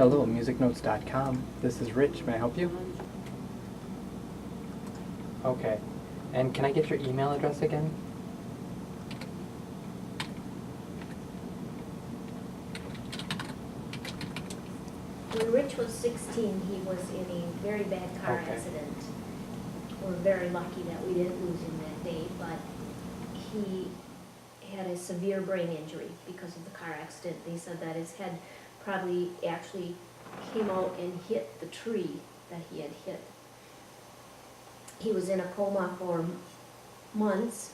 Hello, musicnotes.com. This is Rich. May I help you? Okay. And can I get your email address again? When Rich was 16, he was in a very bad car Okay. accident. We're very lucky that we didn't lose him that day, but he had a severe brain injury because of the car accident. They said that his head probably actually came out and hit the tree that he had hit. He was in a coma for months,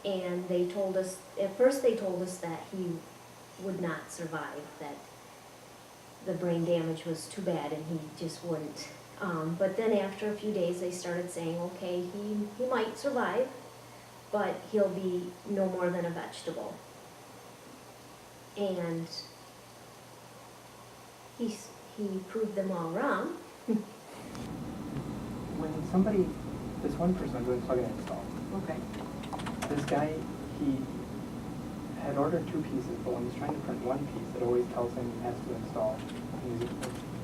and they told us, at first they told us that he would not survive, that the brain damage was too bad and he just wouldn't. But then after a few days they started saying, okay, he might survive, but he'll be no more than a vegetable. And he proved them all wrong. When somebody, this one person was doing plug and install, Okay. this guy, he had ordered 2 pieces, but when he's trying to print 1 piece, it always tells him he has to install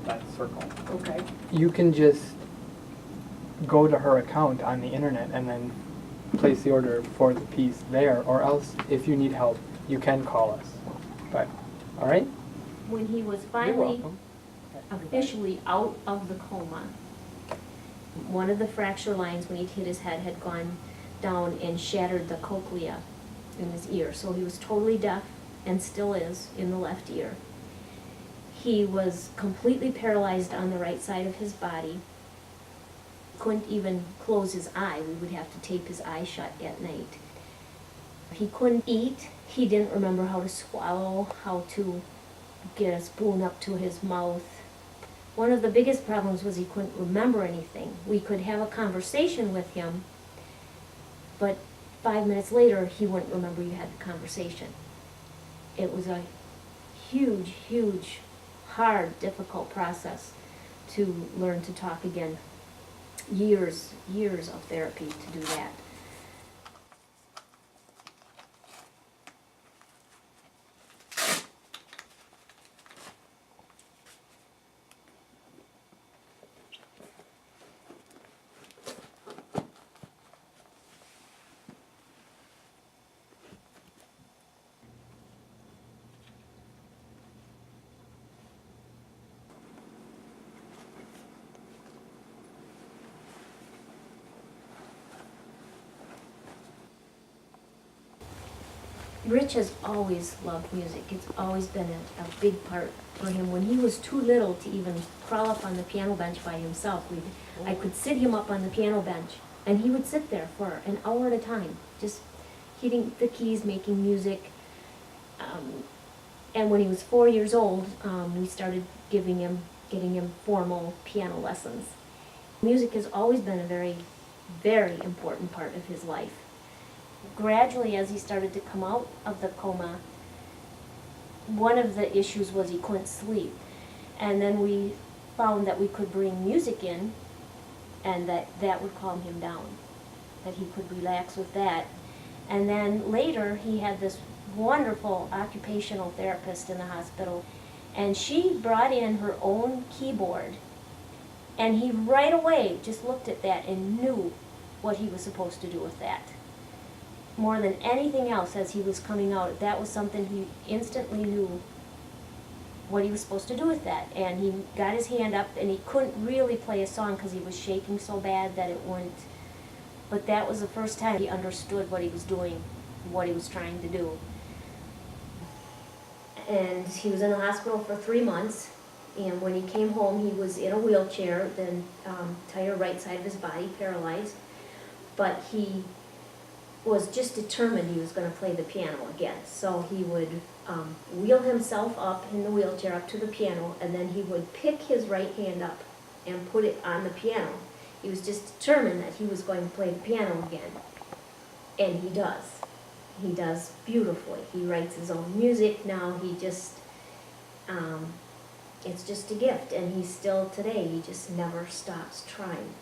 that circle. Okay. You can just go to her account on the internet and then place the order for the piece there, or else, if you need help, you can call us. But, all right? When he was You're finally welcome. officially out of the coma, one of the fracture lines when he hit his head had gone down and shattered the cochlea in his ear. So he was totally deaf and still is in the left ear. He was completely paralyzed on the right side of his body. Couldn't even close his eye. We would have to tape his eye shut at night. He couldn't eat. He didn't remember how to swallow, how to get a spoon up to his mouth. One of the biggest problems was he couldn't remember anything. We could have a conversation with him, but 5 minutes later, he wouldn't remember you had the conversation. It was a huge, huge, hard, difficult process to learn to talk again. Years of therapy to do that. Rich has always loved music. It's always been a big part for him. When he was too little to even crawl up on the piano bench by himself, I could sit him up on the piano bench, and he would sit there for an hour at a time, just hitting the keys, making music. And when he was 4 years old, we started getting him formal piano lessons. Music has always been a very, very important part of his life. Gradually, as he started to come out of the coma, one of the issues was he couldn't sleep. And then we found that we could bring music in, and that would calm him down, that he could relax with that. And then later, he had this wonderful occupational therapist in the hospital, and she brought in her own keyboard, and he right away just looked at that and knew what he was supposed to do with that. More than anything else, as he was coming out, that was something he instantly knew what he was supposed to do with that. And he got his hand up, and he couldn't really play a song because he was shaking so bad that it wouldn't. But that was the first time he understood what he was doing, what he was trying to do. And he was in the hospital for 3 months, and when he came home, he was in a wheelchair, the entire right side of his body paralyzed, but he was just determined he was going to play the piano again. So he would wheel himself up in the wheelchair up to the piano, and then he would pick his right hand up and put it on the piano. He was just determined that he was going to play the piano again. And he does. He does beautifully. He writes his own music now. He just, it's just a gift. And he's still today, he just never stops trying.